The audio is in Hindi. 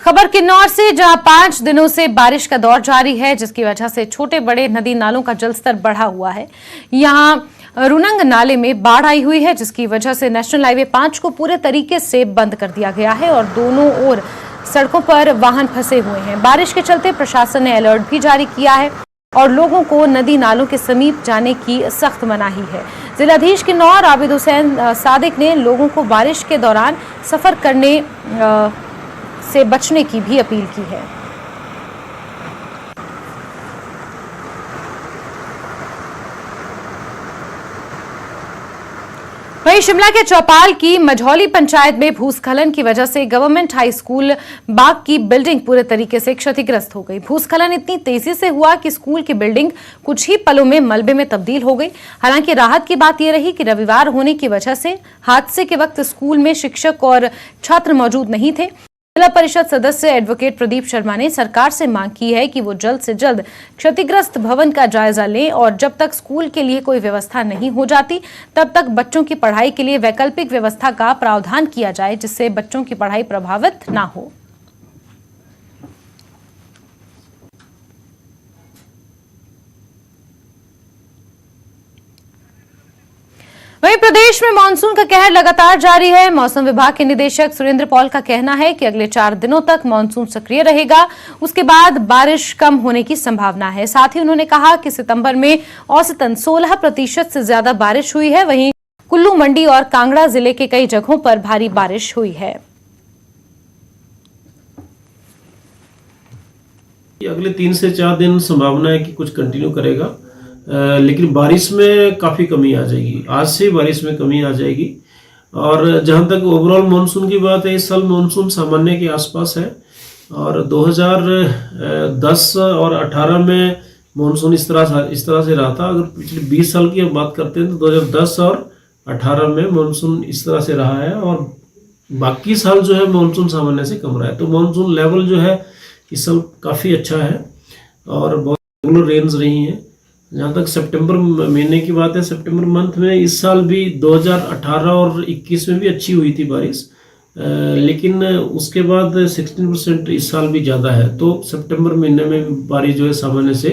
खबर किन्नौर से, जहां 5 दिनों से बारिश का दौर जारी है, जिसकी वजह से छोटे बड़े नदी नालों का जलस्तर बढ़ा हुआ है। यहां रुनंग नाले में बाढ़ आई हुई है, जिसकी वजह से नेशनल हाईवे 5 को पूरे तरीके से बंद कर दिया गया है और दोनों ओर सड़कों पर वाहन फंसे हुए हैं। बारिश के चलते प्रशासन ने अलर्ट भी जारी किया है और लोगों को नदी नालों के समीप जाने की सख्त मनाही है। जिलाधीश किन्नौर आबिद हुसैन सादिक ने लोगों को बारिश के दौरान सफर करने से बचने की भी अपील की है। वहीं शिमला के चौपाल की मझौली पंचायत में भूस्खलन की वजह से गवर्नमेंट हाई स्कूल बाग की बिल्डिंग पूरे तरीके से क्षतिग्रस्त हो गई। भूस्खलन इतनी तेजी से हुआ कि स्कूल की बिल्डिंग कुछ ही पलों में मलबे में तब्दील हो गई। हालांकि राहत की बात यह रही कि रविवार होने की वजह से हादसे के वक्त स्कूल में शिक्षक और छात्र मौजूद नहीं थे। जिला परिषद सदस्य एडवोकेट प्रदीप शर्मा ने सरकार से मांग की है कि वो जल्द से जल्द क्षतिग्रस्त भवन का जायजा लें और जब तक स्कूल के लिए कोई व्यवस्था नहीं हो जाती तब तक बच्चों की पढ़ाई के लिए वैकल्पिक व्यवस्था का प्रावधान किया जाए, जिससे बच्चों की पढ़ाई प्रभावित ना हो। वहीं प्रदेश में मानसून का कहर लगातार जारी है। मौसम विभाग के निदेशक सुरेंद्र पॉल का कहना है कि अगले 4 दिनों तक मानसून सक्रिय रहेगा, उसके बाद बारिश कम होने की संभावना है। साथ ही उन्होंने कहा कि सितंबर में औसतन 16% से ज्यादा बारिश हुई है। वहीं कुल्लू, मंडी और कांगड़ा जिले के कई जगहों पर भारी बारिश हुई है। अगले 3 से 4 दिन संभावना है कि कुछ कंटिन्यू करेगा, लेकिन बारिश में काफ़ी कमी आ जाएगी। आज से बारिश में कमी आ जाएगी। और जहाँ तक ओवरऑल मानसून की बात है, इस साल मानसून सामान्य के आसपास है और 2010 और 18 में मानसून इस तरह से रहा था। अगर पिछले 20 साल की हम बात करते हैं तो 2010 और 18 में मानसून इस तरह से रहा है और बाकी साल जो है मानसून सामान्य से कम रहा है। तो मानसून लेवल जो है इस साल काफ़ी अच्छा है और बहुत रेगुलर रेंज रही हैं। जहाँ तक सितंबर महीने की बात है, सितंबर मंथ में इस साल भी 2018 और 21 में भी अच्छी हुई थी बारिश, लेकिन उसके बाद 16% इस साल भी ज़्यादा है। तो सितंबर महीने में बारिश जो है सामान्य से